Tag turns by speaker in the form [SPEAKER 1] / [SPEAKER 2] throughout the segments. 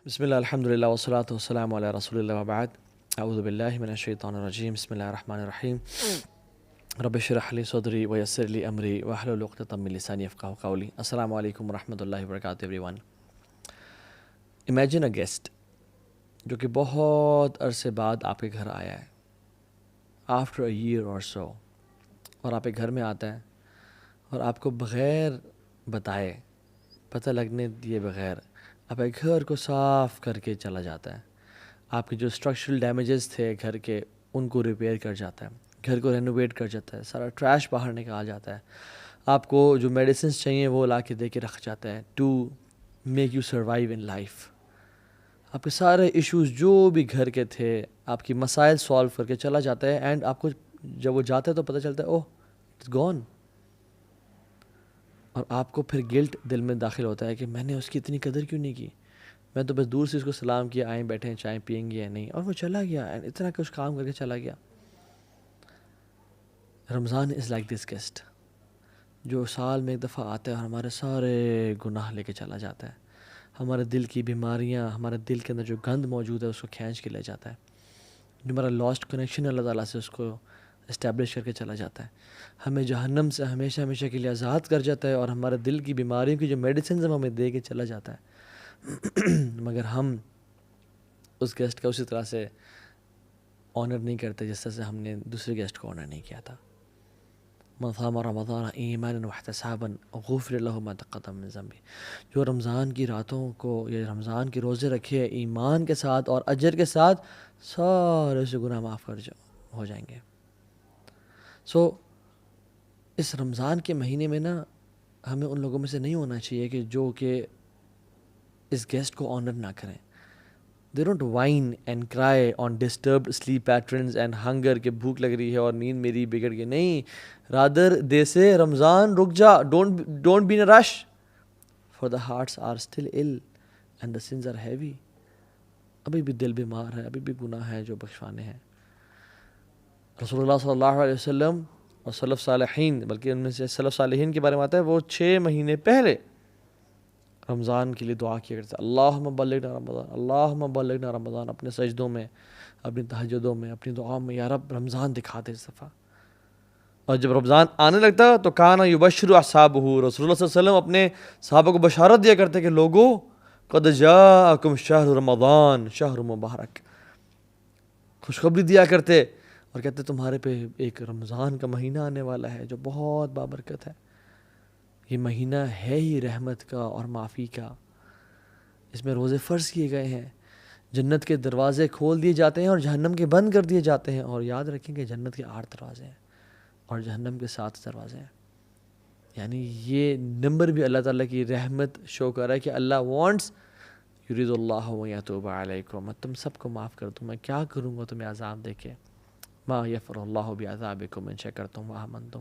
[SPEAKER 1] بسم اللہ الحمد للہ والصلاۃ والسلام علی رسول اللہ وبعد اعوذ باللہ من الشیطان الرجیم بسم اللہ الرحمن الرحیم رب اشرح لی صدری ویسر لی امری واحلل عقدۃ من لسانی یفقہوا قولی. السلام علیکم ورحمۃ اللہ وبرکاتہ every one. Imagine a guest جو کہ بہت عرصے بعد آپ کے گھر آیا ہے آفٹر اے ایئر اور سو، اور آپ کے گھر میں آتا ہے اور آپ کو بغیر بتائے، پتہ لگنے دیے بغیر آپ کے گھر کو صاف کر کے چلا جاتا ہے. آپ کے جو اسٹرکچرل ڈیمیجز تھے گھر کے ان کو ریپیئر کر جاتا ہے، گھر کو رینوویٹ کر جاتا ہے، سارا ٹریش باہر نکال جاتا ہے، آپ کو جو میڈیسنس چاہیے وہ لا کے دے کے رکھ جاتا ہے to make you survive in life. آپ کے سارے ایشوز جو بھی گھر کے تھے آپ کی مسائل سالو کر کے چلا جاتا ہے، اینڈ آپ کو جب وہ جاتا ہے تو پتہ چلتا ہے اوہ اٹس گون. اور آپ کو پھر گلٹ دل میں داخل ہوتا ہے کہ میں نے اس کی اتنی قدر کیوں نہیں کی، میں تو بس دور سے اس کو سلام کیا، آئیں بیٹھے ہیں چائے پئیں گے یا نہیں، اور وہ چلا گیا اینڈ اتنا کچھ کام کر کے چلا گیا. رمضان از لائک دس گیسٹ جو سال میں ایک دفعہ آتا ہے اور ہمارے سارے گناہ لے کے چلا جاتا ہے، ہمارے دل کی بیماریاں، ہمارے دل کے اندر جو گند موجود ہے اس کو کھینچ کے لے جاتا ہے، جو ہمارا لاسٹ کنیکشن اللہ تعالیٰ سے اس کو اسٹیبلش کر کے چلا جاتا ہے، ہمیں جہنم سے ہمیشہ ہمیشہ کے لیے آزاد کر جاتا ہے، اور ہمارے دل کی بیماریوں کی جو میڈیسنز ہمیں دے کے چلا جاتا ہے. مگر ہم اس گیسٹ کا اسی طرح سے آنر نہیں کرتے جس طرح سے ہم نے دوسرے گیسٹ کو آنر نہیں کیا تھا. من صام رمضان ایمانا واحتسابا غفر له ما تقدم من ذنبه. جو رمضان کی راتوں کو یا رمضان کے روزے رکھے ایمان کے ساتھ اور اجر کے ساتھ، سارے سے گناہ معاف ہو جائیں گے. اس رمضان کے مہینے میں نا ہمیں ان لوگوں میں سے نہیں ہونا چاہیے کہ جو کہ اس گیسٹ کو آنر نہ کریں. They don't whine and cry on disturbed sleep patterns and hunger کہ بھوک لگ رہی ہے اور نیند میری بگڑ گئی. نہیں، rather they say رمضان رک جا، don't be in a rush for the hearts are still ill and the sins are heavy. ابھی بھی دل بیمار ہے، ابھی بھی گناہ ہے جو بخشوانے ہیں. رسول اللہ صلی اللہ علیہ وسلم اور سلف صالحین، بلکہ ان میں سے سلف صالحین کے بارے میں آتا ہے وہ 6 مہینے پہلے رمضان کے لیے دعا کیا کرتے ہیں، اللہم بلغنا رمضان، اللہم بلغنا رمضان، اپنے سجدوں میں، اپنی تہجدوں میں، اپنی دعاؤں میں، یا رب رمضان دکھا دے اس دفعہ. اور جب رمضان آنے لگتا تو کانا یبشر اصحابہ، رسول اللہ صلی اللہ علیہ وسلم اپنے صحابہ کو بشارت دیا کرتے کہ لوگو قد جاءکم شہر رمضان شہر مبارک، خوشخبری دیا کرتے اور کہتے تمہارے پہ ایک رمضان کا مہینہ آنے والا ہے جو بہت بابرکت ہے. یہ مہینہ ہے ہی رحمت کا اور معافی کا، اس میں روزے فرض کیے گئے ہیں، جنت کے دروازے کھول دیے جاتے ہیں اور جہنم کے بند کر دیے جاتے ہیں. اور یاد رکھیں کہ جنت کے 8 دروازے ہیں اور جہنم کے 7 دروازے ہیں. یعنی یہ نمبر بھی اللہ تعالیٰ کی رحمت شو کر رہا ہے کہ اللہ وانٹس یرید اللہ ویتوب علیکم، میں تم سب کو معاف کر دوں. میں کیا کروں گا تمہیں عذاب دے کے، ما یفر اللہ بعذابکم ان شکرتم وآمنتم،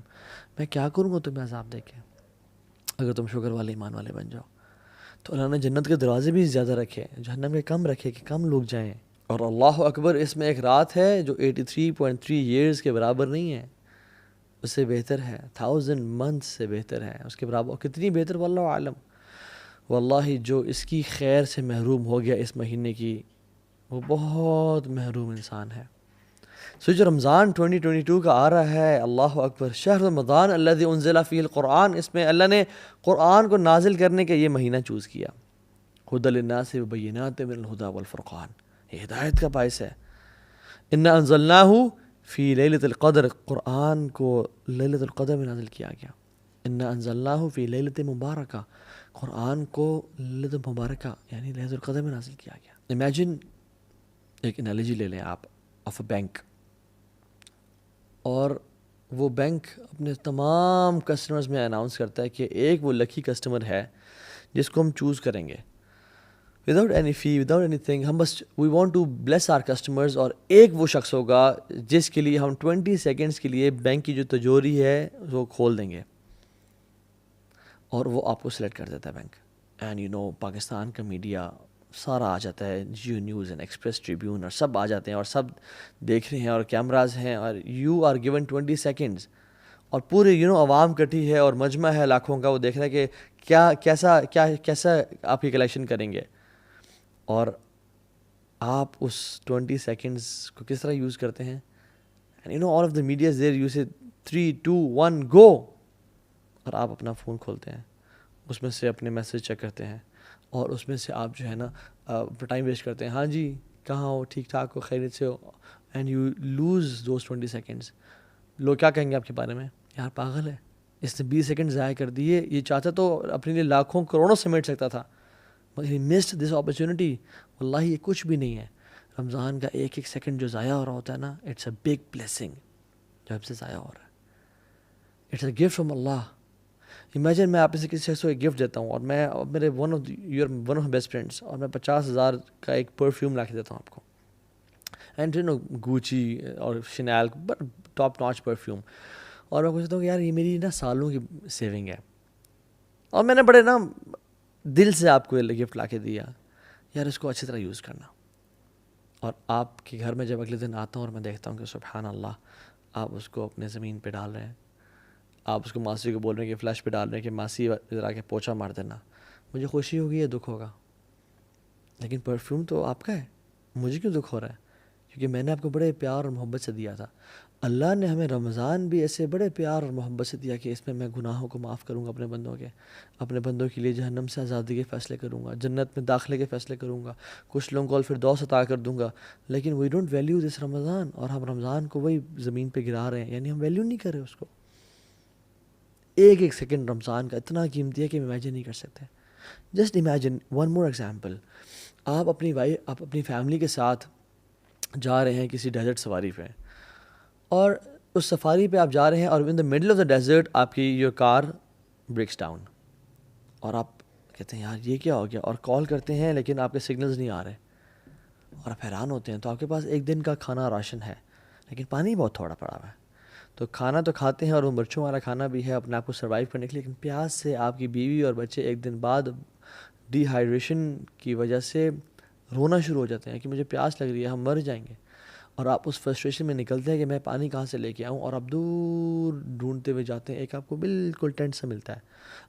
[SPEAKER 1] میں کیا کروں گا تمہیں عذاب دے کے اگر تم شکر والے ایمان والے بن جاؤ. تو اللہ نے جنت کے دروازے بھی زیادہ رکھے، جہنم کے کم رکھے کہ کم لوگ جائیں. اور اللہ اکبر، اس میں ایک رات ہے جو 83.3 ایئرز کے برابر نہیں ہے، اس سے بہتر ہے، 1000 منتھ سے بہتر ہے، اس کے برابر. کتنی بہتر واللہ عالم. واللہ جو اس کی خیر سے محروم ہو گیا اس مہینے کی، وہ بہت محروم انسان ہے. سو جو رمضان 2022 کا آ رہا ہے، اللہ اکبر، شہر رمضان الذی انزل فیہ القرآن، اس میں اللہ نے قرآن کو نازل کرنے کا یہ مہینہ چوز کیا. ھدی للناس وبینات من الھدی والفرقان، یہ ہدایت کا باعث ہے. انا انزلناہ فی لیلۃ القدر، قرآن کو لیلۃ القدر میں نازل کیا گیا. انا انزلناہ فی لیلۃ مبارکہ، قرآن کو لیلۃ مبارکہ یعنی لیلۃ القدر میں نازل کیا گیا. امیجن، ایک انالوجی لے لیں آپ آف اے بینک، اور وہ بینک اپنے تمام کسٹمرز میں اناؤنس کرتا ہے کہ ایک وہ لکی کسٹمر ہے جس کو ہم چوز کریں گے without any fee, without any thing. ہم بس we want to bless our customers, اور ایک وہ شخص ہوگا جس کے لیے ہم 20 سیکنڈز کے لیے بینک کی جو تجوری ہے وہ کھول دیں گے، اور وہ آپ کو سلیکٹ کر دیتا ہے bank. And you know Pakistan کا میڈیا سارا آ جاتا ہے، Geo News and Express Tribune, اور سب آ جاتے ہیں اور سب دیکھ رہے ہیں اور کیمراز ہیں، اور یو آر گیون 20 سیکنڈز، اور پورے عوام کٹھی ہے اور مجمع ہے لاکھوں کا، وہ دیکھ رہا ہے کہ کیسا آپ کی کلیکشن کریں گے. اور آپ اس 20 سیکنڈس کو کس طرح یوز کرتے ہیں. And you know all of the media is there, you say 3 2 1 گو، اور آپ اپنا فون کھولتے ہیں، اس میں سے اپنے میسیج چیک کرتے ہیں، اور اس میں سے آپ جو ہے نا ٹائم ویسٹ کرتے ہیں. ہاں جی کہاں ہو، ٹھیک ٹھاک ہو، خیریت سے ہو، and you lose those 20 seconds. لوگ کیا کہیں گے آپ کے بارے میں؟ یار پاگل ہے، اس نے 20 سیکنڈ ضائع کر دیے، یہ چاہتا تو اپنے لیے لاکھوں کروڑوں سمیٹ سکتا تھا، مگر ہی مسڈ دس اپرچونیٹی. واللہ یہ کچھ بھی نہیں ہے. رمضان کا ایک ایک سیکنڈ جو ضائع ہو رہا ہوتا ہے نا، اٹس اے بگ بلیسنگ جو ہم سے ضائع ہو رہا ہے. It's a gift from Allah. Imagine میں آپ میں سے کسی شخص کو ایک گفٹ دیتا ہوں، اور میں میرے ون آف بیسٹ فرینڈس، اور میں 50,000 کا ایک پرفیوم لا کے دیتا ہوں آپ کو، اینڈ یو نو گوچی اور شنیل ٹاپ ناچ پرفیوم، اور میں پوچھتا ہوں کہ یار یہ میری نا سالوں کی سیونگ ہے، اور میں نے بڑے نا دل سے آپ کو یہ گفٹ لا کے دیا، یار اس کو اچھی طرح یوز کرنا. اور آپ کے گھر میں جب اگلے دن آتا ہوں اور میں دیکھتا ہوں کہ سبحان اللہ آپ اس کو اپنے زمین پہ ڈال رہے ہیں، آپ اس کو ماسی کو بول رہے ہیں کہ فلش پہ ڈال رہے ہیں کہ ماسی ذرا کے پوچھا مار دینا، مجھے خوشی ہوگی یا دکھ ہوگا؟ لیکن پرفیوم تو آپ کا ہے، مجھے کیوں دکھ ہو رہا ہے؟ کیونکہ میں نے آپ کو بڑے پیار اور محبت سے دیا تھا. اللہ نے ہمیں رمضان بھی ایسے بڑے پیار اور محبت سے دیا کہ اس میں گناہوں کو معاف کروں گا اپنے بندوں کے لیے جہنم سے آزادی کے فیصلے کروں گا، جنت میں داخلے کے فیصلے کروں گا، کچھ لوگوں کو الفردوس عطا کر دوں گا. لیکن وی ڈونٹ ویلیو دس رمضان، اور ہم رمضان کو وہی زمین پہ گرا رہے ہیں، یعنی ہم ویلیو نہیں کر رہے اس کو. ایک ایک سیکنڈ رمضان کا اتنا قیمتی ہے کہ ہم امیجن نہیں کر سکتے. Just imagine one more example, آپ اپنی فیملی کے ساتھ جا رہے ہیں کسی ڈیزرٹ سفاری پہ، اور اس سفاری پہ آپ جا رہے ہیں، اور in the middle of the desert آپ کی یور کار بریکس ڈاؤن، اور آپ کہتے ہیں یار یہ کیا ہو گیا، اور کال کرتے ہیں لیکن آپ کے سگنلز نہیں آ رہے، اور آپ حیران ہوتے ہیں. تو آپ کے پاس ایک دن کا کھانا راشن ہے، لیکن پانی بہت تھوڑا پڑا ہوا ہے. تو کھانا تو کھاتے ہیں، اور وہ مرچوں والا کھانا بھی ہے اپنے آپ کو سروائیو کرنے کے لیے، لیکن پیاس سے آپ کی بیوی اور بچے ایک دن بعد ڈی ہائیڈریشن کی وجہ سے رونا شروع ہو جاتے ہیں کہ مجھے پیاس لگ رہی ہے، ہم مر جائیں گے. اور آپ اس فرسٹریشن میں نکلتے ہیں کہ میں پانی کہاں سے لے کے آؤں، اور آپ دور ڈھونڈتے ہوئے جاتے ہیں. ایک آپ کو بالکل ٹینٹ سا ملتا ہے،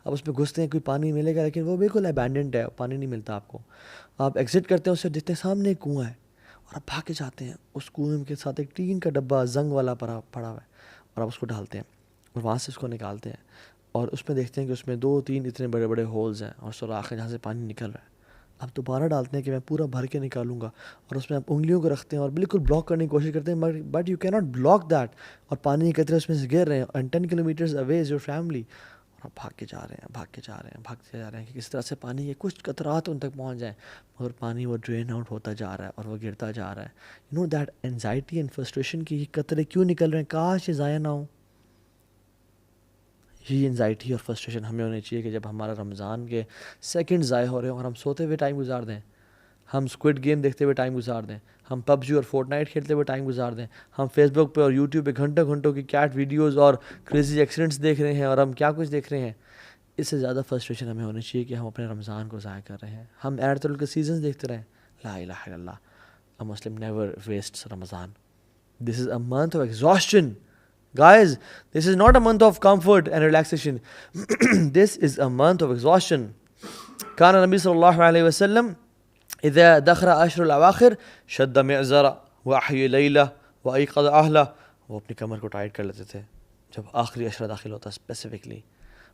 [SPEAKER 1] آپ اس پہ گھستے ہیں کوئی پانی ملے گا، لیکن وہ بالکل ابینڈنڈ ہے، پانی نہیں ملتا آپ کو. آپ ایگزٹ کرتے ہیں، اس سے دیکھتے ہیں سامنے ایک کنواں ہے، اور آپ بھاگ کے جاتے ہیں. اس کنویں کے ساتھ ایک ٹین کا ڈبہ زنگ والا پڑا ہوا ہے، اور آپ اس کو ڈالتے ہیں، اور وہاں سے اس کو نکالتے ہیں، اور اس میں دیکھتے ہیں کہ اس میں 2-3 اتنے بڑے بڑے ہولز ہیں، اور سوراخ ہے جہاں سے پانی نکل رہا ہے. آپ دوبارہ ڈالتے ہیں کہ میں پورا بھر کے نکالوں گا، اور اس میں آپ انگلیوں کو رکھتے ہیں اور بالکل بلاک کرنے کی کوشش کرتے ہیں، بٹ یو کی ناٹ بلاک دیٹ، اور پانی کے قطرے اس میں سے گر رہے ہیں، and 10 kilometres away is your family, اور آپ بھاگتے جا رہے ہیں کہ کس طرح سے پانی کے کچھ قطرات ان تک پہنچ جائیں، مگر پانی وہ ڈرین آؤٹ ہوتا جا رہا ہے اور وہ گرتا جا رہا ہے. You know that anxiety and frustration کی یہ قطرے کیوں نکل رہے ہیں، کاش یہ ضائع نہ ہوں. یہ انزائٹی اور فرسٹریشن ہمیں ہونی چاہیے کہ جب ہمارا رمضان کے سیکنڈ ضائع ہو رہے ہوں اور ہم سوتے ہوئے ٹائم گزار دیں، ہم اسکوڈ گیم دیکھتے ہوئے ٹائم گزار دیں، ہم پب جی اور فورٹ نائٹ کھیلتے ہوئے ٹائم گزار دیں، ہم فیس بک پہ اور یوٹیوب پہ گھنٹوں کی کیٹ ویڈیوز اور کریزی ایکسیڈنٹس دیکھ رہے ہیں، اور ہم کیا کچھ دیکھ رہے ہیں. اس سے زیادہ فرسٹریشن ہمیں ہونی چاہیے کہ ہم اپنے رمضان کو ضائع کر رہے ہیں، ہم ایڈ کے سیزنز دیکھتے رہیں. لا الہ الا اللہ، a Muslim never wastes Ramadan. This is a month of exhaustion. Guys, this is not a month of comfort and relaxation. This is a month of exhaustion. كان النبي صلى الله عليه وسلم إذا دخل عشر الأواخر شد معزرة وأحيي ليلة وأيقظ أهله. وہ اپنی کمر کو ٹائٹ کر لیتے تھے جب آخری عشرہ داخل ہوتا اسپیسیفکلی.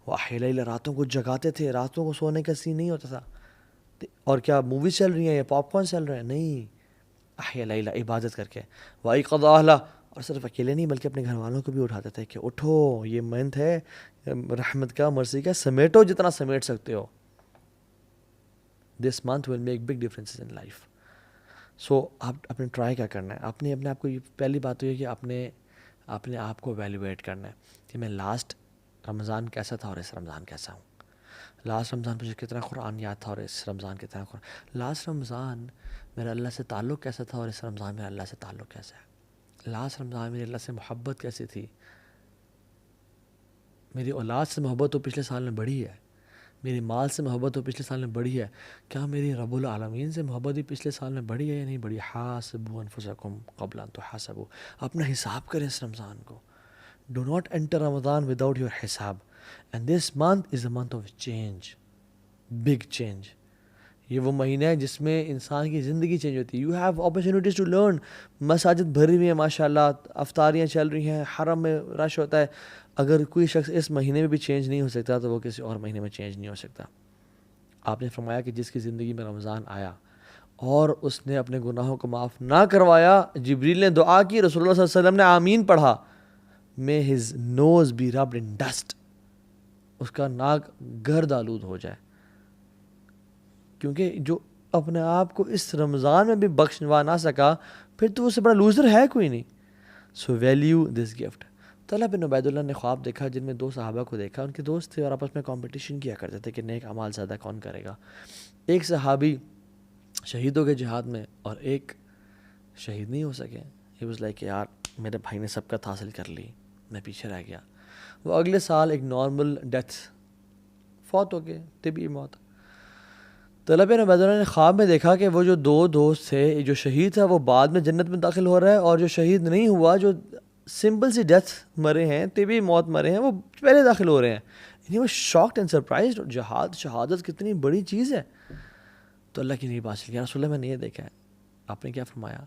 [SPEAKER 1] وأحيي ليلة، راتوں کو جگاتے تھے، راتوں کو سونے کا سین نہیں ہوتا تھا. اور کیا موویز چل رہی ہیں یا پاپ کارن چل رہے ہیں؟ نہیں، احیا لیلہ، عبادت کر کے. وایقظ اہلہ، اور صرف اکیلے نہیں بلکہ اپنے گھر والوں کو بھی اٹھاتے تھے کہ اٹھو، یہ منتھ ہے رحمت کا، مرضی کا، سمیٹو جتنا سمیٹ سکتے ہو. This month will make big differences in life. So آپ نے ٹرائی کیا کرنا ہے، اپنے آپ کو، یہ پہلی بات تو یہ کہ اپنے آپ کو ایویلویٹ کرنا ہے کہ میں لاسٹ رمضان کیسا تھا اور اس رمضان کیسا ہوں. لاسٹ رمضان مجھے کتنا قرآن یاد تھا اور اس رمضان کتنا قرآن. لاسٹ رمضان میرا اللہ سے تعلق کیسا تھا اور اس رمضان میرا اللہ سے تعلق کیسا ہے. لاسٹ رمضان میری اللہ سے محبت کیسی تھی، میری اولاد سے محبت تو پچھلے سال میں بڑھی ہے، میری مال سے محبت تو پچھلے سال میں بڑھی ہے. کیا میری رب العالمین سے محبت بھی پچھلے سال میں بڑھی ہے یا نہیں بڑھی؟ حاسبوا انفسکم قبل ان تحاسبوا. اپنا حساب کریں اس رمضان کو. Do not enter Ramzan without your حساب. And this month is a month of change, big change. یہ وہ مہینہ ہے جس میں انسان کی زندگی چینج ہوتی ہے. You have opportunities to learn. مساجد بھری ہوئی ہیں ماشاء اللہ, افطاریاں چل رہی ہیں, حرم میں رش ہوتا ہے. اگر کوئی شخص اس مہینے میں بھی چینج نہیں ہو سکتا تو وہ کسی اور مہینے میں چینج نہیں ہو سکتا. آپ نے فرمایا کہ جس کی زندگی میں رمضان آیا اور اس نے اپنے گناہوں کو معاف نہ کروایا, جبریل نے دعا کی, رسول اللہ صلی اللہ علیہ وسلم نے آمین پڑھا, may his nose be rubbed in dust, اس کا ناک گرد آلود ہو جائے. کیونکہ جو اپنے آپ کو اس رمضان میں بھی بخشوا نہ سکا, پھر تو اس سے بڑا لوزر ہے کوئی نہیں. سو ویلیو دس گفٹ. طلحہ بن عبید اللہ نے خواب دیکھا جن میں 2 صحابہ کو دیکھا, ان کے دوست تھے اور آپس میں کمپٹیشن کیا کرتے تھے کہ نیک اعمال زیادہ کون کرے گا. ایک صحابی شہید ہو گئے جہاد میں اور ایک شہید نہیں ہو سکے. ہی واز لائک یار میرے بھائی نے سبقت حاصل کر لی, میں پیچھے رہ گیا. وہ اگلے سال ایک نارمل ڈیتھ فوت ہو گئے, طبی موت. طلحہ بن عبید اللہ نے خواب میں دیکھا کہ وہ جو 2 دوست تھے, جو شہید تھا وہ بعد میں جنت میں داخل ہو رہا ہے, اور جو شہید نہیں ہوا, جو سمپل سی ڈیتھ مرے ہیں, طبی موت مرے ہیں, وہ پہلے داخل ہو رہے ہیں. یعنی وہ شاکڈ اینڈ سرپرائزڈ. شہادت کتنی بڑی چیز ہے. تو اللہ کی نہیں بات چلی, رسول اللہ میں نے یہ دیکھا ہے. آپ نے کیا فرمایا,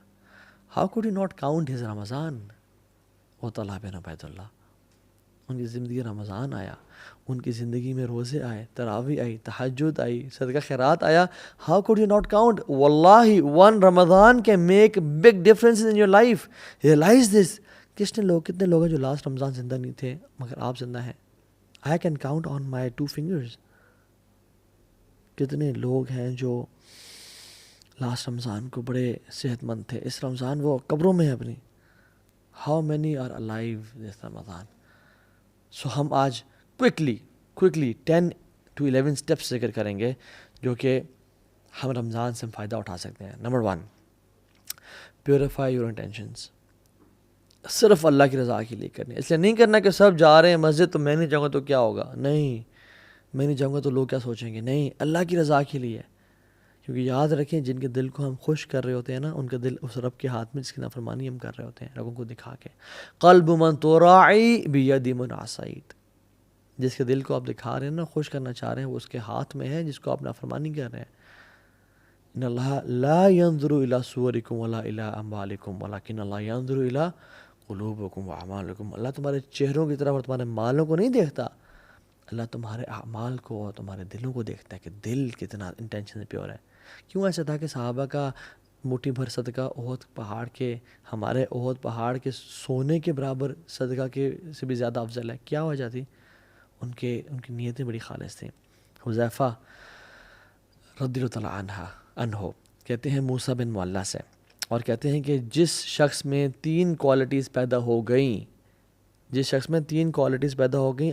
[SPEAKER 1] how could you not count his Ramzan. وہ طلحہ بن عبید اللہ, ان کی زندگی رمضان آیا, ان کی زندگی میں روزے آئے, تراویح آئی, تہجد آئی, صدقہ خیرات آیا. How could you not count. واللہ one Ramzan can make big difference in your life. Realize this. کتنے لوگ ہیں جو لاسٹ رمضان زندہ نہیں تھے مگر آپ زندہ ہیں. I can count on my 2 fingers. کتنے لوگ ہیں جو لاسٹ رمضان کو بڑے صحت مند تھے, اس رمضان وہ قبروں میں ہیں اپنی. ہاؤ مینی آر الائیو دس رمضان. سو ہم آج کوئکلی 10 to 11 اسٹیپس ذکر کریں گے جو کہ ہم رمضان سے فائدہ اٹھا سکتے ہیں. Number 1, purify your intentions. صرف اللہ کی رضا کے لیے کرنی. اس لیے نہیں کرنا کہ سب جا رہے ہیں مسجد تو میں نہیں جاؤں گا تو کیا ہوگا. نہیں, میں نہیں جاؤں گا تو لوگ کیا سوچیں گے. نہیں, اللہ کی رضا کے لیے. کیونکہ یاد رکھیں جن کے دل کو ہم خوش کر رہے ہوتے ہیں نا, ان کا دل اس رب کے ہاتھ میں جس کی نافرمانی ہم کر رہے ہوتے ہیں لوگوں کو دکھا کے. قلب من تراعی بید من عصیت. جس کے دل کو آپ دکھا رہے ہیں نا, خوش کرنا چاہ رہے ہیں, وہ اس کے ہاتھ میں ہے جس کو آپ نافرمانی کر رہے ہیں. ان اللہ لا ينظر الى صورکم ولا الى اموالکم ولکن اللہ ينظر الى قلوبکم واعمالکم. اللہ تمہارے چہروں کی طرف اور تمہارے مالوں کو نہیں دیکھتا, اللہ تمہارے اعمال کو اور تمہارے دلوں کو دیکھتا ہے کہ دل کتنا انٹینشن پیور ہے. کیوں ایسا تھا کہ صحابہ کا مٹھی بھر صدقہ احد پہاڑ کے, ہمارے احد پہاڑ کے سونے کے برابر صدقہ کے سے بھی زیادہ افضل ہے. کیا وجہ تھی؟ ان کی نیتیں بڑی خالص تھیں. حذیفہ رضی اللہ تعالیٰ عنہ کہتے ہیں موسیٰ بن معلیٰ سے, اور کہتے ہیں کہ جس شخص میں 3 کوالٹیز پیدا ہو گئیں,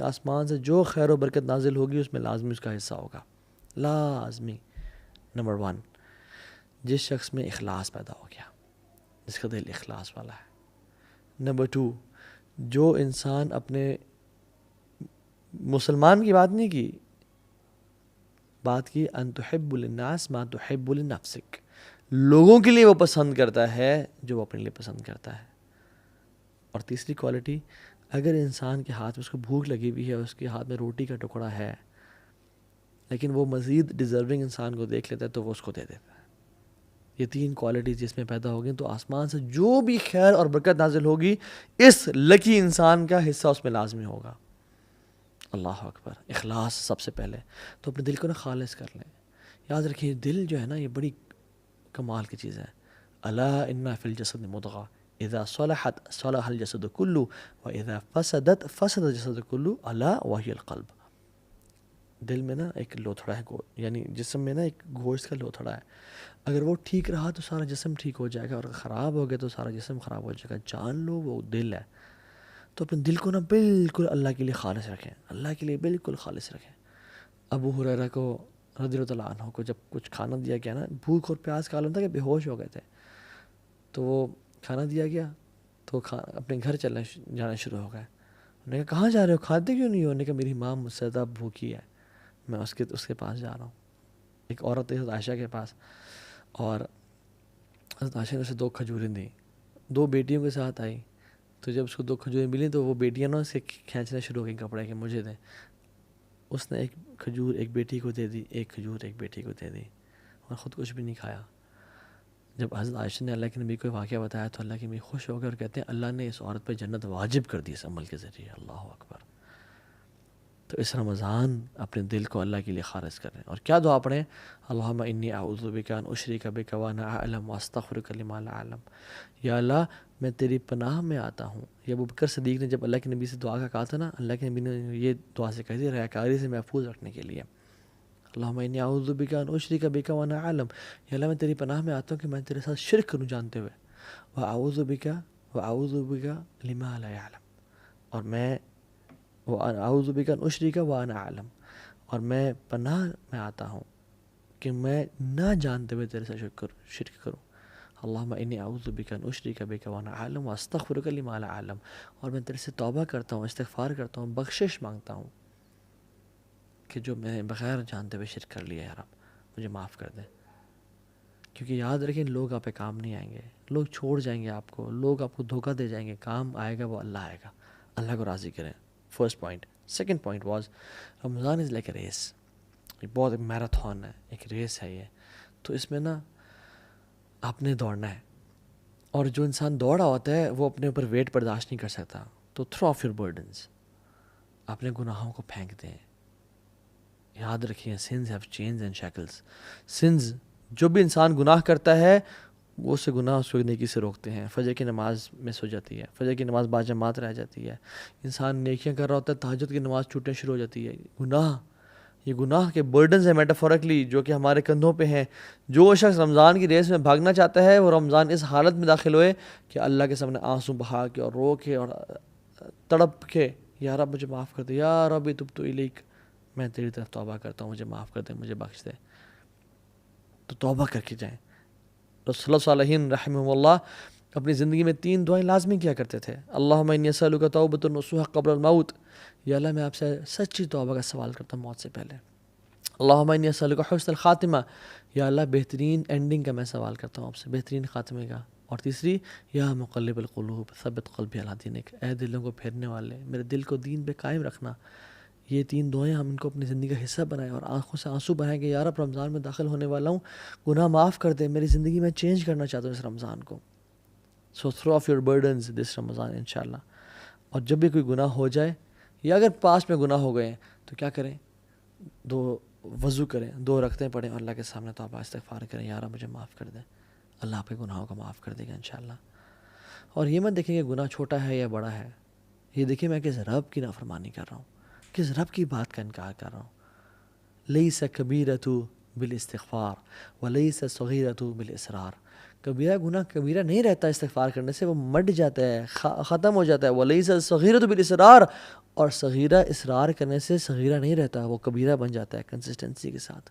[SPEAKER 1] آسمان سے جو خیر و برکت نازل ہوگی اس میں لازمی اس کا حصہ ہوگا, لازمی. نمبر 1, جس شخص میں اخلاص پیدا ہو گیا, جس کا دل اخلاص والا ہے. نمبر 2, جو انسان اپنے مسلمان کی بات نہیں کی, بات کی ان تحب للناس ما تحب لنفسک. لوگوں کے لیے وہ پسند کرتا ہے جو وہ اپنے لیے پسند کرتا ہے. اور تیسری کوالٹی, اگر انسان کے ہاتھ میں اس کو بھوک لگی ہوئی ہے, اس کے ہاتھ میں روٹی کا ٹکڑا ہے, لیکن وہ مزید ڈیزرونگ انسان کو دیکھ لیتا ہے تو وہ اس کو دے دیتا ہے. یہ 3 کوالٹیز جس میں پیدا ہوگی تو آسمان سے جو بھی خیر اور برکت نازل ہوگی اس لکی انسان کا حصہ اس میں لازمی ہوگا. اللہ اکبر. اخلاص سب سے پہلے. تو اپنے دل کو نا خالص کر لیں. یاد رکھیں دل جو ہے نا یہ بڑی کمال کی چیز ہے. الا ان فی الجسد مضغہ اذا صلحت صلح الجسد کلہ واذا فسدت فسد الجسد کلہ الا وہی القلب. دل میں نا ایک لوتھڑا ہے, یعنی جسم میں نا ایک گوشت کا لوتھڑا ہے. اگر وہ ٹھیک رہا تو سارا جسم ٹھیک ہو جائے گا, اور اگر خراب ہو گیا تو سارا جسم خراب ہو جائے گا. جان لو وہ دل ہے. تو اپنے دل کو نا بالکل اللہ کے لیے خالص رکھیں, اللہ کے لیے بالکل خالص رکھیں. ابو ہریرہ کو رضی اللہ عنہ کو جب کچھ کھانا دیا گیا نا, بھوک اور پیاس کا عالم تھا کہ بے ہوش ہو گئے تھے, تو وہ کھانا دیا گیا تو اپنے گھر جانا شروع ہو گئے. انہوں نے کہا کہاں جا رہے ہو, کھاتے کیوں نہیں ہو؟ انہوں نے کہا میری ماں مجھ سے زیادہ بھوکی ہے, میں اس کے پاس جا رہا ہوں. ایک عورت ہے عائشہ کے پاس, اور حضرت عائشہ نے اسے 2 کھجوریں دیں. 2 بیٹیوں کے ساتھ آئی, تو جب اس کو 2 کھجوریں ملیں تو وہ بیٹیاں نا اسے کھینچنا شروع ہو گئی کپڑے کہ مجھے دیں. اس نے 1 کھجور ایک بیٹی کو دے دی, 1 کھجور ایک بیٹی کو دے دی. اور خود کچھ بھی نہیں کھایا. جب حضرت عائشہ نے اللہ کے نبی کو واقعہ بتایا تو اللہ کے نبی خوش ہو گئے اور کہتے ہیں اللہ نے اس عورت پہ جنت واجب کر دی اس عمل کے ذریعے. اللہ اکبر. تو اس رمضان اپنے دل کو اللہ کے لیے خالص کریں. اور کیا دعا پڑھیں؟ اللہم انی اعوذ بک ان اشرک بک وانا اعلم واستغفرک لما لا اعلم. یا اللہ میں تیری پناہ میں آتا ہوں. یہ ابو بکر صدیق نے جب اللہ کے نبی سے دعا کا کہا تھا نا، اللہ کے نبی نے یہ دعا سے کہی تھی ریاکاری سے محفوظ رکھنے کے لیے. اللہم انی اعوذ بک ان اشرک بک وانا اعلم. یا اللہ میں تیری پناہ میں آتا ہوں کہ میں تیرے ساتھ شرک کروں جانتے ہوئے. واعوذ بک لما لا اعلم. اور میں اعوذ بک ان اشرک وانا اعلم، اور میں پناہ میں آتا ہوں کہ میں نہ جانتے ہوئے تیرے سے شرک کروں. اللہم انی اعوذ بک ان اشرک بک وانا اعلم واستغفرک لما لا اعلم. اور میں تیرے سے توبہ کرتا ہوں، استغفار کرتا ہوں، بخشش مانگتا ہوں کہ جو میں نے بغیر جانتے ہوئے شرک کر لیا ہے، رب مجھے معاف کر دے. کیونکہ یاد رکھیں لوگ آپ پہ کام نہیں آئیں گے، لوگ چھوڑ جائیں گے آپ کو، لوگ آپ کو دھوکہ دے جائیں گے. کام آئے گا وہ اللہ آئے گا. اللہ کو راضی کریں. First point. Second point was Ramadan is like a race. یہ بہت ایک میراتھن ہے، ایک ریس ہے یہ. تو اس میں نا آپ نے دوڑنا ہے، اور جو انسان دوڑا ہوتا ہے وہ اپنے اوپر ویٹ برداشت نہیں کر سکتا. تو تھرو آف یور برڈنس، اپنے گناہوں کو پھینک دیں. یاد رکھیں sins have chains and shackles. Sins, جو بھی انسان گناہ کرتا ہے وہ اس سے گناہ اس کو نیکی سے روکتے ہیں. فجر کی نماز مس ہو جاتی ہے، فجر کی نماز باجماعت رہ جاتی ہے. انسان نیکیاں کر رہا ہوتا ہے، تہجد کی نماز چھوٹنے شروع ہو جاتی ہے. یہ گناہ کے برڈنز ہیں میٹافورکلی جو کہ ہمارے کندھوں پہ ہیں. جو شخص رمضان کی ریس میں بھاگنا چاہتا ہے وہ رمضان اس حالت میں داخل ہوئے کہ اللہ کے سامنے آنسو بہا کے اور رو کے اور تڑپ کے یا رب مجھے معاف کر دے، یا رب تبت الیک، میں تیری طرف توبہ کرتا ہوں، مجھے معاف کر دے، مجھے بخش دے. تو توبہ کر کے جائیں. رسول اللہ صالحین رحمہ اللہ اپنی زندگی میں 3 دعائیں لازمی کیا کرتے تھے. اللہم انی اسألک توبۃ نصوح قبل الموت. یا اللہ میں آپ سے سچی توبہ کا سوال کرتا ہوں موت سے پہلے. اللہم انی اسألک حسن الخاتمہ. یا اللہ بہترین اینڈنگ کا میں سوال کرتا ہوں آپ سے، بہترین خاتمے کا. اور تیسری، یا مقلب القلوب ثبت قلبی علی دینک. اے دلوں کو پھیرنے والے، میرے دل کو دین پہ قائم رکھنا. یہ 3 دعائیں ہم ان کو اپنی زندگی کا حصہ بنائیں اور آنکھوں سے آنسو بہائیں کہ یا رب رمضان میں داخل ہونے والا ہوں، گناہ معاف کر دے، میری زندگی میں چینج کرنا چاہتا ہوں اس رمضان کو. سو تھرو آف یور برڈنز دس رمضان انشاءاللہ. اور جب بھی کوئی گناہ ہو جائے یا اگر پاس میں گناہ ہو گئے ہیں تو کیا کریں؟ 2 وضو کریں، 2 رکعتیں پڑھیں اور اللہ کے سامنے توبہ استغفار کریں، یا رب مجھے معاف کر دے. اللہ آپ کے گناہوں کو معاف کر دے گا انشاءاللہ. اور یہ مت دیکھیں کہ گناہ چھوٹا ہے یا بڑا ہے، یہ دیکھیں میں کس رب کی نافرمانی کر رہا ہوں، کس رب کی بات کا انکار کر رہا ہوں. لیس کبیرۃ بالاستغفار ولیس صغیرۃ بالاصرار. کبیرہ گناہ کبیرہ نہیں رہتا استغفار کرنے سے، وہ مٹ جاتا ہے، ختم ہو جاتا ہے. ولیس صغیرۃ بالاصرار، اور صغیرہ اصرار کرنے سے صغیرہ نہیں رہتا، وہ کبیرہ بن جاتا ہے کنسسٹنسی کے ساتھ.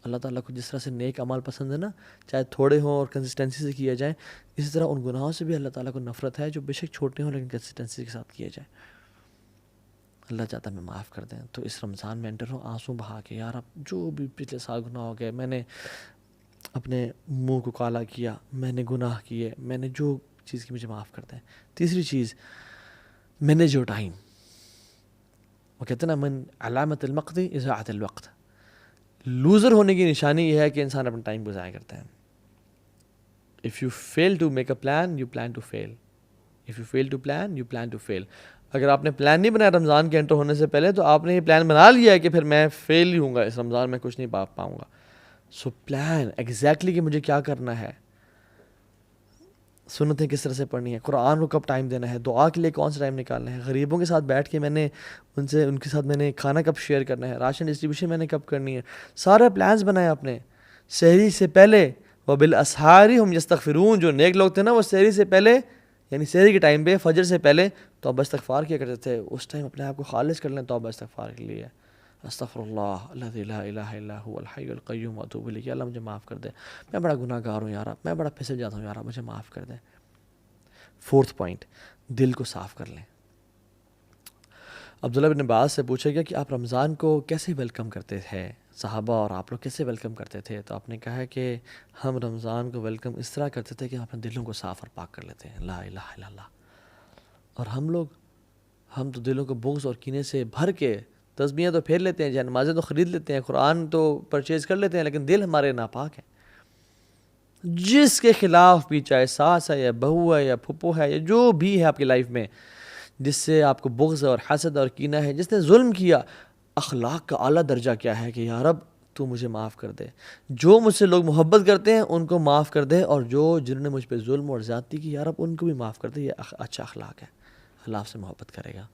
[SPEAKER 1] اللہ تعالیٰ کو جس طرح سے نیک اعمال پسند ہے نا، چاہے تھوڑے ہوں اور کنسسٹنسی سے کیا جائیں، اسی طرح ان گناہوں سے بھی اللہ تعالیٰ کو نفرت ہے جو بے شک چھوٹے ہوں لیکن کنسسٹنسی کے ساتھ کیے جائیں. اللہ چاہتا ہے میں معاف کر دیں. تو اس رمضان میں انٹر ہوں آنسو بہا کے، یار اب جو بھی پچھلے سال گناہ ہو گئے، میں نے اپنے منہ کو کالا کیا، میں نے گناہ کیے، میں نے جو چیز کی، مجھے معاف کر دیں. تیسری چیز، مینیج یور ٹائم. وہ کہتے ہیں نا من علامت المقت اضاعت الوقت. لوزر ہونے کی نشانی یہ ہے کہ انسان اپنا ٹائم کو ضائع کرتا ہے. If you fail to make a plan, you plan to fail. If you fail to plan, you plan to fail. اگر آپ نے پلان نہیں بنایا رمضان کے انٹر ہونے سے پہلے تو آپ نے یہ پلان بنا لیا ہے کہ پھر میں فیل ہی ہوں گا اس رمضان میں، کچھ نہیں پاؤں گا. سو پلان ایگزیکٹلی کہ مجھے کیا کرنا ہے، سنتیں کس طرح سے پڑھنی ہے، قرآن کو کب ٹائم دینا ہے، دعا کے لیے کون سا ٹائم نکالنا ہے، غریبوں کے ساتھ بیٹھ کے میں نے ان کے ساتھ میں نے کھانا کب شیئر کرنا ہے، راشن ڈسٹریبیوشن میں نے کب کرنی ہے. سارے پلانز بنائے آپ نے. سحری سے پہلے وبالاسحار هم یستغفرون، جو نیک لوگ تھے نا وہ سحری سے پہلے یعنی سحری کے ٹائم پہ فجر سے پہلے توبہ استغفار کیا کرتے تھے. اس ٹائم اپنے آپ کو خالص کر لیں توبہ استغفار کے لیے. استغفر اللہ الذی لا الہ الا هو الحی القیوم واتوب الیہ. اللہ مجھے معاف کر دے، میں بڑا گناہ گار ہوں یار، میں بڑا پھسل جاتا ہوں یار، مجھے معاف کر دے. 4تھ پوائنٹ، دل کو صاف کر لیں. عبداللہ بن عباس سے پوچھا گیا کہ آپ رمضان کو کیسے ویلکم کرتے تھے، صحابہ اور آپ لوگ کیسے ویلکم کرتے تھے؟ تو آپ نے کہا کہ ہم رمضان کو ویلکم اس طرح کرتے تھے کہ ہم اپنے دلوں کو صاف اور پاک کر لیتے ہیں. لا الہ الا اللہ. اور ہم تو دلوں کو بغض اور کینے سے بھر کے تسبیحیں تو پھیر لیتے ہیں, جان نمازیں تو خرید لیتے ہیں, قرآن تو پرچیز کر لیتے ہیں, لیکن دل ہمارے ناپاک ہے. جس کے خلاف بھی, چاہے ساس ہے یا بہو ہے یا پھپھو ہے یا جو بھی ہے آپ کی لائف میں, جس سے آپ کو بغض اور حسد اور کینہ ہے, جس نے ظلم کیا, اخلاق کا اعلیٰ درجہ کیا ہے کہ یا رب تو مجھے معاف کر دے. جو مجھ سے لوگ محبت کرتے ہیں ان کو معاف کر دے, اور جنہوں نے مجھ پہ ظلم اور زیادتی کی, یا رب ان کو بھی معاف کر دے. یہ اچھا اخلاق ہے. اللہ آپ سے محبت کرے گا,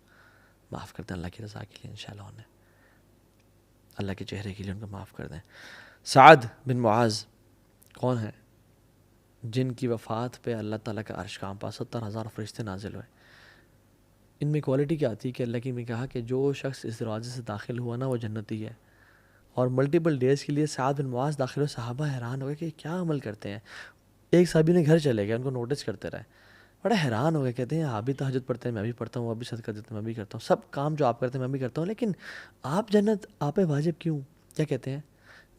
[SPEAKER 1] معاف کر دیں اللہ کی رضا کے لیے انشاءاللہ, انہیں اللہ کے چہرے کے لیے ان کو معاف کر دیں. سعد بن معاذ کون ہے؟ جن کی وفات پہ اللہ تعالیٰ کا عرش کانپا, 70,000 فرشتے نازل ہوئے. ان میں کوالٹی کیا آتی ہے کہ اللہ کی نے کہا کہ جو شخص اس دروازے سے داخل ہوا نا وہ جنتی ہے. اور ملٹیپل ڈیز کے لیے سعد بن معاذ داخل ہوئے. صحابہ حیران ہو گئے کہ کیا عمل کرتے ہیں. ایک صحابی نے گھر چلے گئے, ان کو نوٹس کرتے رہے, بڑا حیران ہو گئے. کہتے ہیں آپ بھی تہجد پڑھتے ہیں, میں بھی پڑھتا ہوں, آپ بھی صدقہ دیتے ہیں, میں بھی کرتا ہوں, سب کام جو آپ کرتے ہیں میں بھی کرتا ہوں, لیکن آپ جنت آپ پہ واجب کیوں؟ کیا کہتے ہیں؟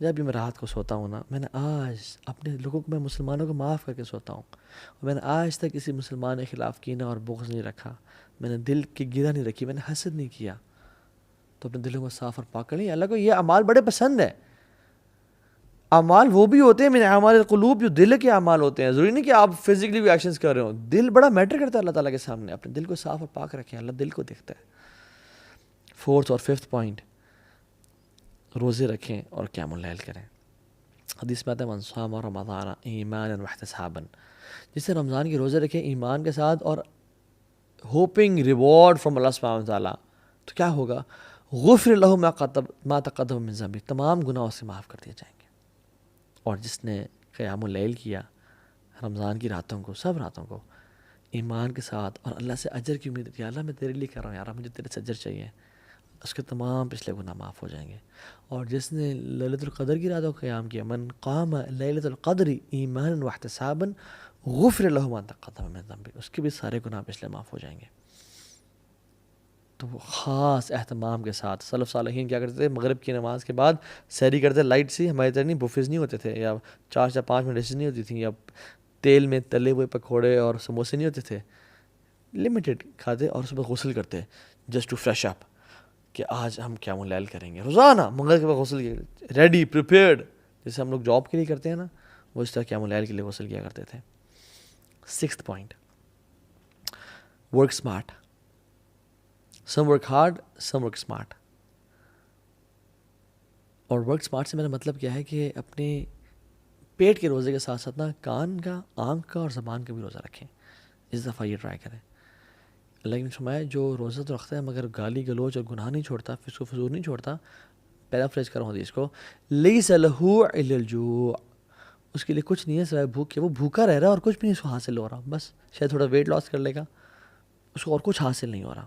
[SPEAKER 1] جب بھی میں رات کو سوتا ہوں نا, میں نے آج اپنے لوگوں کو, میں مسلمانوں کو معاف کر کے سوتا ہوں, اور میں نے آج تک کسی مسلمان کے خلاف کینہ اور بغض نہیں رکھا, میں نے دل کی گرہ نہیں رکھی, میں نے حسد نہیں کیا. تو اپنے دلوں کو صاف اور پاک کر لیں. اللہ کو یہ اعمال بڑے پسند ہے. اعمال وہ بھی ہوتے ہیں من اعمال القلوب, جو دل کے اعمال ہوتے ہیں. ضروری نہیں کہ آپ فزیکلی بھی ایکشنز کر رہے ہو, دل بڑا میٹر کرتا ہے اللہ تعالیٰ کے سامنے. اپنے دل کو صاف اور پاک رکھیں, اللہ دل کو دیکھتا ہے. 4th اور 5th پوائنٹ, روزے رکھیں اور قیام اللیل کریں. حدیث میں آتا ہے من صام رمضان ایمانا واحتسابا, جس سے رمضان کے روزے رکھیں ایمان کے ساتھ اور ہوپنگ ریوارڈ فرام اللہ سبحانہ وتعالیٰ, تو کیا ہوگا؟ غفر لہ ما تقدم من ذنبہ, تمام گناہ سے معاف کر دیے جائیں گے. اور جس نے قیام اللیل کیا رمضان کی راتوں کو, سب راتوں کو, ایمان کے ساتھ اور اللہ سے اجر کی امید, یا اللہ میں تیرے لیے کر رہا ہوں, یار مجھے تیرے سے اجر چاہیے, اس کے تمام پچھلے گناہ معاف ہو جائیں گے. اور جس نے لیلۃ القدر کی راتوں کو قیام کیا, من قام لیلۃ القدر ایمانا واحتسابا غفر لہ ما تقدم من ذنبہ, اس کے بھی سارے گناہ پچھلے معاف ہو جائیں گے. تو وہ خاص اہتمام کے ساتھ سلف صالحین کیا کرتے تھے, مغرب کی نماز کے بعد سحری کرتے, لائٹ سی, ہماری طرح نہیں بفیز نہیں ہوتے تھے, یا 4 یا 5 منٹ ڈشز نہیں ہوتی تھیں, یا تیل میں تلے ہوئے پکوڑے اور سموسے نہیں ہوتے تھے, لمیٹڈ کھاتے, اور صبح غسل کرتے جسٹ ٹو فریش اپ کہ آج ہم قیام اللیل کریں گے. روزانہ مغرب کے بعد غسل, ریڈی پریپیئرڈ, جیسے ہم لوگ جاب کے لیے کرتے ہیں نا, وہ اس طرح قیام اللیل کے لیے غسل کیا کرتے تھے. 6th point, work smart. Some work hard, some work smart. اور ورک اسمارٹ سے میرا مطلب کیا ہے کہ اپنے پیٹ کے روزے کے ساتھ ساتھ نا کان کا, آنکھ کا اور زبان کا بھی روزہ رکھیں. اس دفعہ یہ ٹرائی کریں. اللہ نے فرمایا جو روزہ تو رکھتا ہے مگر گالی گلوچ اور گناہ نہیں چھوڑتا, فسق و فجور نہیں چھوڑتا, پیرافریز کر رہا ہوں حدیث کو, لیس لہ الا الجوع, اس کے لیے کچھ نہیں ہے سوائے بھوک کے. وہ بھوکا رہ رہا ہے اور کچھ بھی نہیں اس کو حاصل ہو رہا, بس شاید تھوڑا ویٹ لاس کر لے گا, اس کو اور کچھ حاصل نہیں ہو رہا.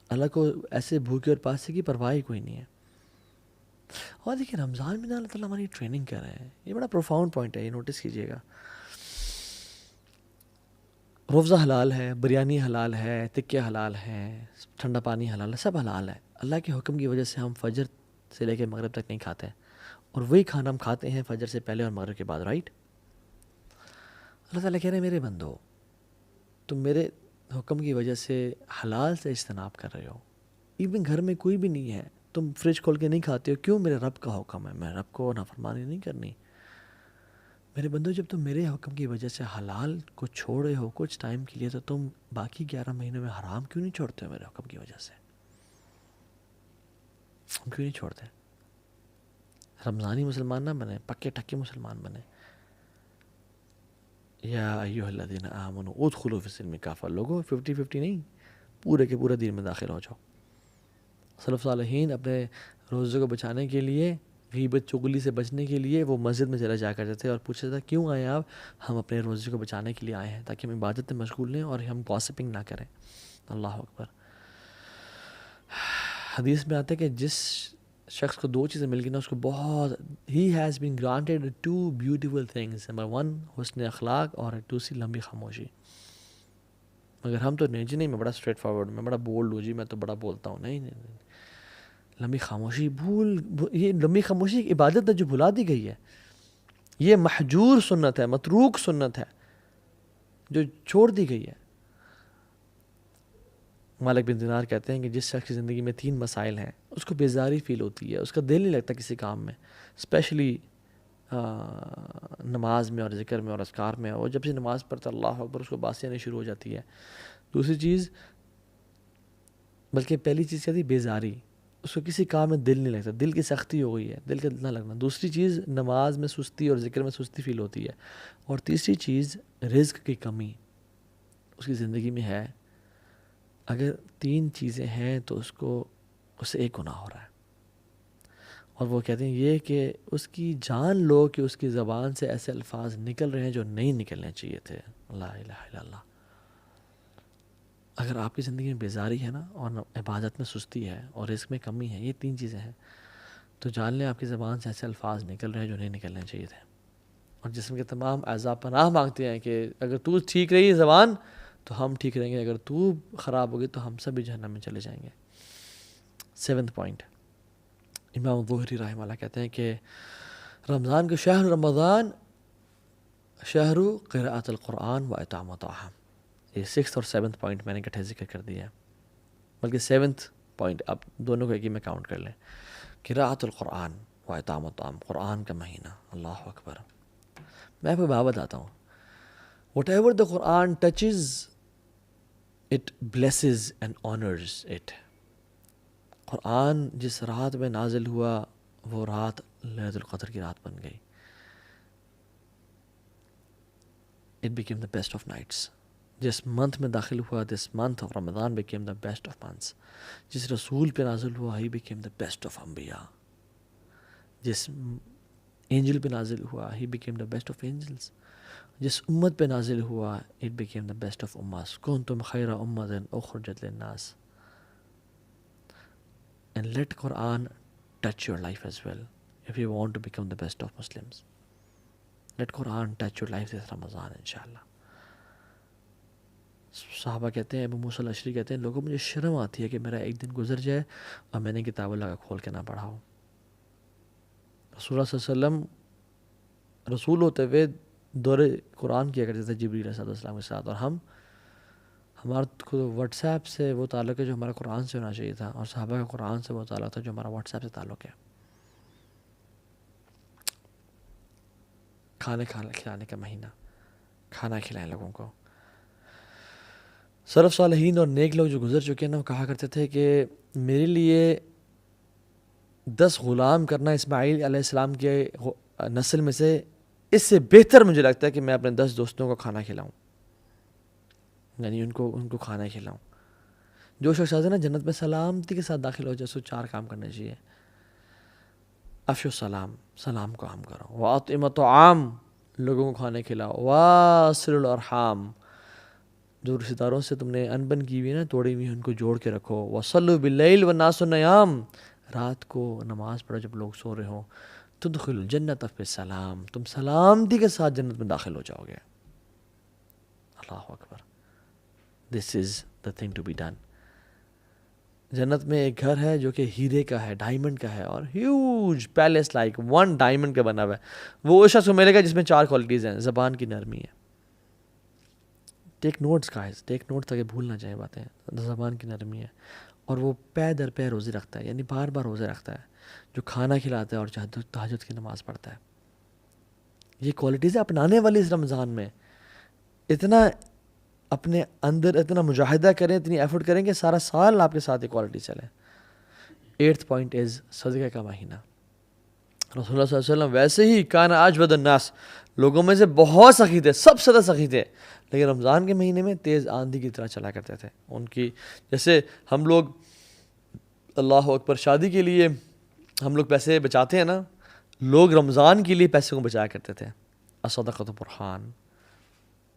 [SPEAKER 1] اللہ کو ایسے بھوکے اور پیاسے کی پرواہ ہی کوئی نہیں ہے. اور دیکھیں رمضان میں اللہ تعالیٰ ہماری ٹریننگ کر رہے ہیں. یہ بڑا پروفاؤنڈ پوائنٹ ہے, یہ نوٹس کیجیے گا. روزہ حلال ہے, بریانی حلال ہے, تکے حلال ہیں, ٹھنڈا پانی حلال ہے, سب حلال ہے. اللہ کے حکم کی وجہ سے ہم فجر سے لے کے مغرب تک نہیں کھاتے, اور وہی کھانا ہم کھاتے ہیں فجر سے پہلے اور مغرب کے بعد, رائٹ؟ اللہ تعالیٰ کہہ رہے ہیں میرے بندو, تم میرے حکم کی وجہ سے حلال سے اجتناب کر رہے ہو, ایون گھر میں کوئی بھی نہیں ہے, تم فریج کھول کے نہیں کھاتے ہو, کیوں؟ میرے رب کا حکم ہے, میں رب کو نافرمانی نہیں کرنی. میرے بندو جب تم میرے حکم کی وجہ سے حلال کو چھوڑے ہو کچھ ٹائم کے لیے, تو تم باقی 11 مہینوں میں حرام کیوں نہیں چھوڑتے ہو میرے حکم کی وجہ سے؟ ہم کیوں نہیں چھوڑتے؟ رمضانی مسلمان نہ بنے, پکے ٹکے مسلمان بنے. یا ایھا الذین آمنوا ادخلوا فی السلم کافہ, لوگوں 50-50 نہیں, پورے کے پورے دین میں داخل ہو جاؤ. سلف صالحین اپنے روزے کو بچانے کے لیے, غیبت چغلی سے بچنے کے لیے وہ مسجد میں چلا جا کرتے تھے اور پوچھتے تھے کیوں آئے آپ؟ ہم اپنے روزے کو بچانے کے لیے آئے ہیں تاکہ ہم عبادت میں مشغول لیں اور ہم گاسپنگ نہ کریں. اللہ اکبر. حدیث میں آتا ہے کہ جس شخص کو 2 چیزیں مل گئی نا, اس کو بہت, he has been granted 2 beautiful things. Number 1 حسن اخلاق, اور دوسری لمبی خاموشی. مگر ہم تو نہیں جی, نہیں میں بڑا اسٹریٹ فارورڈ, میں بڑا بولڈ ہوں جی, میں تو بڑا بولتا ہوں. نہیں, لمبی خاموشی یہ لمبی خاموشی ایک عبادت ہے جو بھلا دی گئی ہے. یہ محجور سنت ہے, متروک سنت ہے جو چھوڑ دی گئی ہے. مالک بن دینار کہتے ہیں کہ جس شخص کی زندگی میں 3 مسائل ہیں اس کو بیزاری فیل ہوتی ہے, اس کا دل نہیں لگتا کسی کام میں, اسپیشلی نماز میں اور ذکر میں اور اذکار میں. اور جب سے نماز پڑھتا اللہ اکبر اس کو باسیں آنی شروع ہو جاتی ہے. دوسری چیز, بلکہ پہلی چیز کیا تھی, بیزاری, اس کو کسی کام میں دل نہیں لگتا, دل کی سختی ہو گئی ہے, دل کا نہ لگنا. دوسری چیز نماز میں سستی اور ذکر میں سستی فیل ہوتی ہے. اور تیسری چیز رزق کی کمی اس کی زندگی میں ہے. اگر 3 چیزیں ہیں تو اس سے ایک گناہ ہو رہا ہے. اور وہ کہتے ہیں یہ کہ اس کی جان لو کہ اس کی زبان سے ایسے الفاظ نکل رہے ہیں جو نہیں نکلنے چاہیے تھے. لا الہ الا اللہ. اگر آپ کی زندگی میں بیزاری ہے نا, اور عبادت میں سستی ہے, اور رزق میں کمی ہے, یہ 3 چیزیں ہیں, تو جان لیں آپ کی زبان سے ایسے الفاظ نکل رہے ہیں جو نہیں نکلنے چاہیے تھے. اور جسم کے تمام اعضاء پناہ مانگتے ہیں کہ اگر تو ٹھیک رہی زبان تو ہم ٹھیک رہیں گے, اگر تو خراب ہوگی تو ہم سب بھی جہنم میں چلے جائیں گے. 7th پوائنٹ, امام ظہری رحمہ اللہ کہتے ہیں کہ رمضان کے شہر رمضان شہر قراءۃ القرآن و اطعام الطعام. یہ 6th اور 7th پوائنٹ میں نے اکٹھے ذکر کر دیا ہے, بلکہ 7th پوائنٹ آپ دونوں کو ایک ہی میں کاؤنٹ کر لیں. قراءۃ القرآن و اطعام الطعام, قرآن کا مہینہ, اللہ اکبر. میں آپ کو بات بتاتا ہوں, whatever the Quran touches it blesses and honors it. قرآن جس رات میں نازل ہوا وہ رات لیلۃ القدر کی رات بن گئی. It became the best of nights. جس منتھ میں داخل ہوا, this month of Ramadan became the best of months. جس رسول پہ نازل ہوا he became the best of انبیاء. جس اینجل پہ نازل ہوا he became the best of angels. جس امت پہ نازل ہوا it became the best of اممات. کنتم خیر امۃ اخرجت للناس. And let Quran touch your life as well if you want to become the best of Muslims. Let Quran touch your life this Ramadan inshallah. صحابہ کہتے ہیں, ابو موسیٰ الاشعری کہتے ہیں, لوگوں مجھے شرم آتی ہے کہ میرا ایک دن گزر جائے اور میں نے کتاب اللہ کا کھول کے نہ پڑھا ہو. رسول اللہ صلی اللہ علیہ وسلم رسول ہوتے ہوئے دور قرآن کیا کرتے تھے جبریل علیہ السلام کے ساتھ, اور ہمارا واٹس ایپ سے وہ تعلق ہے جو ہمارا قرآن سے ہونا چاہیے تھا, اور صحابہ کا قرآن سے وہ تعلق تھا جو ہمارا واٹس ایپ سے تعلق ہے. کھانے کھلانے کا مہینہ, کھانا کھلائیں لوگوں کو. سلف صالحین اور نیک لوگ جو گزر چکے ہیں نا, وہ کہا کرتے تھے کہ میرے لیے 10 غلام کرنا اسماعیل علیہ السلام کے نسل میں سے اس سے بہتر مجھے لگتا ہے کہ میں اپنے 10 دوستوں کو کھانا کھلاؤں, یعنی ان کو کھانا کھلاؤں. جو شخص آتے ہیں نا جنت میں سلامتی کے ساتھ داخل ہو جائے, سو 4 کام کرنے چاہیے. افشو السلام, سلام کو عام کرو. واطعموا الطعام, لوگوں کو کھانے کھلاؤ. واصلوا الارحام, جو رشتہ داروں سے تم نے انبن کی ہوئی نا, توڑی ہوئی, ان کو جوڑ کے رکھو. وصلوا باللیل والناس نیام, رات کو نماز پڑھو جب لوگ سو رہے ہوں. تدخلوا الجنۃ بالسلام, تم سلامتی کے ساتھ جنت میں داخل ہو جاؤ گے. اللہ اکبر. This is the thing to be done. جنت میں ایک گھر ہے جو کہ ہیرے کا ہے, ڈائمنڈ کا ہے, اور ہیوج پیلس لائک 1 ڈائمنڈ کا بنا ہوا ہے. وہ اس شخص کو ملے گا جس میں 4 کوالٹیز ہیں. زبان کی نرمی ہے, ٹیک نوٹس گائز, ٹیک نوٹس تاکہ بھول نہ جائیں باتیں. زبان کی نرمی ہے, اور وہ پے در پے روزے رکھتا ہے, یعنی بار بار روزے رکھتا ہے, جو کھانا کھلاتا ہے اور تہجد کی نماز پڑھتا ہے. یہ کوالٹیزیں اپنانے والی اس رمضان میں اتنا اپنے اندر اتنا مجاہدہ کریں, اتنی ایفرٹ کریں کہ سارا سال آپ کے ساتھ یہ کوالٹی چلے. 8th پوائنٹ از صدقہ کا مہینہ. رسول اللہ صلی اللہ علیہ وسلم ویسے ہی کان اجود الناس, لوگوں میں سے بہت سخی تھے, سب سے زیادہ سخی تھے, لیکن رمضان کے مہینے میں تیز آندھی کی طرح چلا کرتے تھے. ان کی جیسے ہم لوگ اللہ اکبر شادی کے لیے ہم لوگ پیسے بچاتے ہیں نا, لوگ رمضان کے لیے پیسے کو بچایا کرتے تھے. الصدقۃ برہان,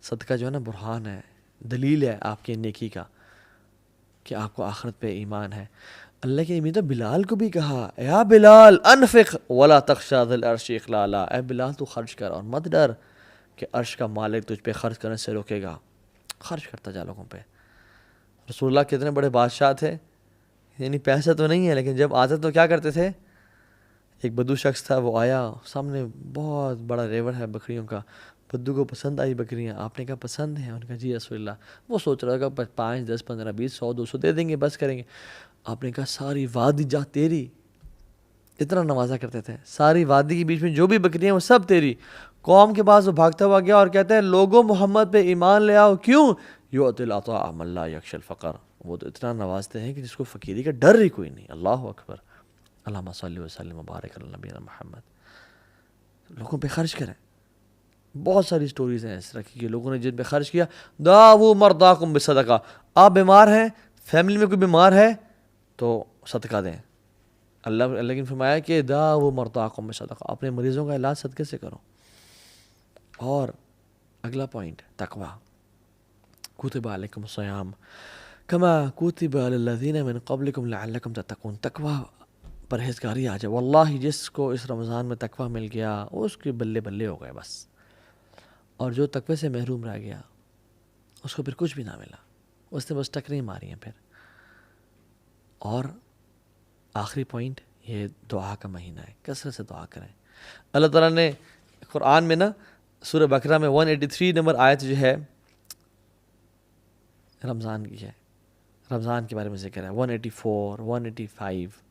[SPEAKER 1] صدقہ جو ہے نا برہان ہے, دلیل ہے آپ کے نیکی کا کہ آپ کو آخرت پہ ایمان ہے. اللہ کے امید بلال کو بھی کہا, یا بلال انفق ولا تخشى ذی العرش اخلالا, اے بلال تو خرچ کر اور مت ڈر کہ عرش کا مالک تجھ پہ خرچ کرنے سے روکے گا. خرچ کرتا جا لوگوں پہ. رسول اللہ کتنے بڑے بادشاہ تھے, یعنی پیسہ تو نہیں ہے لیکن جب آتے تو کیا کرتے تھے, ایک بدو شخص تھا، وہ آیا، سامنے بہت بڑا ریور ہے بکریوں کا، بدو کو پسند آئی بکریاں، آپ نے کہا پسند ہیں؟ انہوں نے کہا جی رسول اللہ۔ وہ سوچ رہا تھا 5 10 15 20 100 200 دے دیں گے، بس کریں گے۔ آپ نے کہا ساری وادی جا تیری، اتنا نوازا کرتے تھے، ساری وادی کے بیچ میں جو بھی بکریاں وہ سب تیری۔ قوم کے پاس وہ بھاگتا ہوا گیا اور کہتے ہیں لوگوں محمد پہ ایمان لے آؤ، کیوں؟ یؤتی العطاء من لا یخشی الفقر، وہ تو اتنا نوازتے ہیں کہ جس کو فقیری کا ڈر ہی کوئی نہیں۔ اللہ اکبر، اللہم صلی وسلم وبارک علی نبینا محمد۔ لوگوں پہ خرچ کریں۔ بہت ساری سٹوریز ہیں اس طرح کی کہ لوگوں نے جن پہ خرچ کیا۔ داؤ مرضاکم بصدقہ، آپ بیمار ہیں، فیملی میں کوئی بیمار ہے تو صدقہ دیں۔ اللہ نے فرمایا کہ داؤ مرضاکم بصدقہ، اپنے مریضوں کا علاج صدقے سے کرو۔ اور اگلا پوائنٹ تقوی، کتب علیکم الصیام کما کتب علی الذین من قبلکم لعلکم تتقون۔ تقوی، پرہیزگاری آ جائے، واللہ جس کو اس رمضان میں تقوی مل گیا اس کے بلے بلے ہو گئے بس، اور جو تقوی سے محروم رہ گیا اس کو پھر کچھ بھی نہ ملا، اس نے بس ٹکریں ماری ہیں پھر۔ اور آخری پوائنٹ، یہ دعا کا مہینہ ہے، کثرت سے دعا کریں۔ اللہ تعالیٰ نے قرآن میں نا سورہ بقرہ میں 183 نمبر آیت جو ہے رمضان کی ہے، رمضان کے بارے میں ذکر ہے۔ 184 185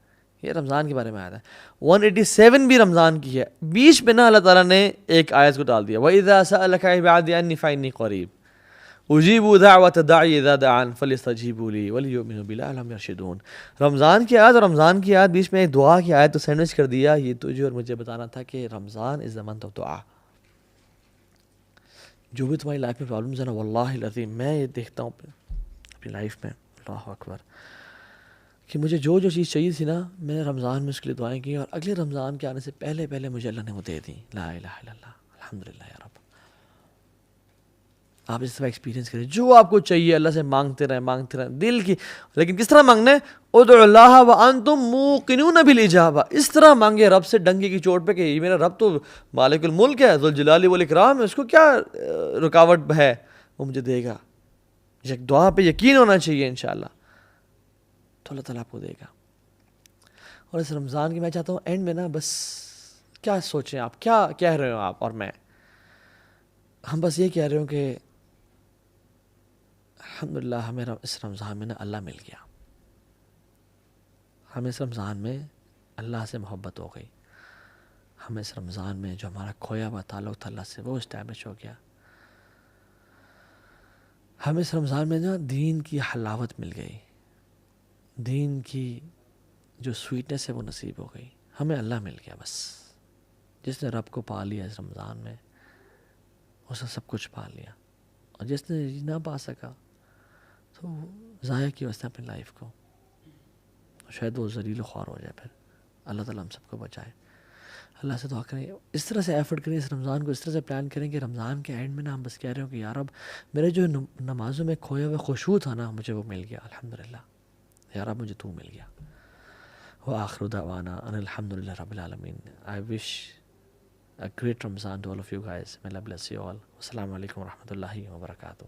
[SPEAKER 1] یہ رمضان کے بارے میں آیا ہے۔ 187 بھی رمضان کی ہے۔ بیچ میں نا اللہ تعالیٰ نے ایک آیت کو ڈال دیا، وَإِذَا سَأَلَكَ عِبَادِي عَنِّي فَإِنِّي قَرِيبٌ اجیبوا دعوت الداعی اذا دعان فلیستجیبوا لی ولیؤمنوا بی لعلہم یرشدون۔ رمضان کی آیت اور رمضان کی آیت بیچ میں ایک دعا کی آیت تو سینڈوچ کر دیا۔ یہ تجھے اور مجھے بتانا تھا کہ رمضان از the month of دعا۔ جو بھی تمہاری لائف میں پرابلمز ہیں نا، واللہ العظیم میں یہ دیکھتا ہوں اپنی لائف میں، اللہ اکبر، کہ مجھے جو چیز چاہیے تھی نا، میں نے رمضان میں اس کے لیے دعائیں کی، اور اگلے رمضان کے آنے سے پہلے مجھے اللہ نے وہ دے دی۔ لا الہ الا اللہ، الحمدللہ یا رب۔ آپ اس طرح ایکسپیرینس کریں، جو آپ کو چاہیے اللہ سے مانگتے رہیں دل کی، لیکن کس طرح مانگنا ہے؟ ادعوا اللہ وانتم موقنون بالاجابہ، اس طرح مانگے رب سے ڈنگے کی چوٹ پہ کہ یہ میرا رب تو مالک الملک ہے، ذوالجلال والاکرام ہے، اس کو کیا رکاوٹ ہے، وہ مجھے دے گا۔ یک دعا پہ یقین ہونا چاہیے انشاءاللہ، تو اللہ تعالیٰ آپ کو دے گا۔ اور اس رمضان کی میں چاہتا ہوں اینڈ میں نا بس کیا سوچیں آپ، کیا کہہ رہے ہو آپ اور میں، ہم بس یہ کہہ رہے ہوں کہ الحمدللہ ہمیں اس رمضان میں نا اللہ مل گیا، ہمیں اس رمضان میں اللہ سے محبت ہو گئی، ہمیں اس رمضان میں جو ہمارا کھویا ہوا تعلق تھا اللہ سے وہ اسٹیبلش ہو گیا، ہمیں اس رمضان میں نا دین کی حلاوت مل گئی، دین کی جو سویٹنس ہے وہ نصیب ہو گئی، ہمیں اللہ مل گیا بس۔ جس نے رب کو پا لیا اس رمضان میں اس نے سب کچھ پا لیا، اور جس نے نہ پا سکا تو ضائع کی اس نے اپنی لائف کو، شاید وہ ذلیل و خوار ہو جائے۔ پھر اللہ تعالیٰ ہم سب کو بچائے۔ اللہ سے دعا کریں، اس طرح سے ایفرٹ کریں، اس رمضان کو اس طرح سے پلان کریں کہ رمضان کے اینڈ میں نا ہم بس کہہ رہے ہوں کہ یا رب میرے جو نمازوں میں کھویا ہوا خشوع تھا نا مجھے وہ مل گیا، الحمدللہ یا رب مجھے تو مل گیا۔ وآخر دعوانا ان الحمدللہ رب العالمین۔ I wish a great Ramzan to all of you guys. May Allah bless you all. Wassalamu alaikum wa rahmatullahi wa barakatuh.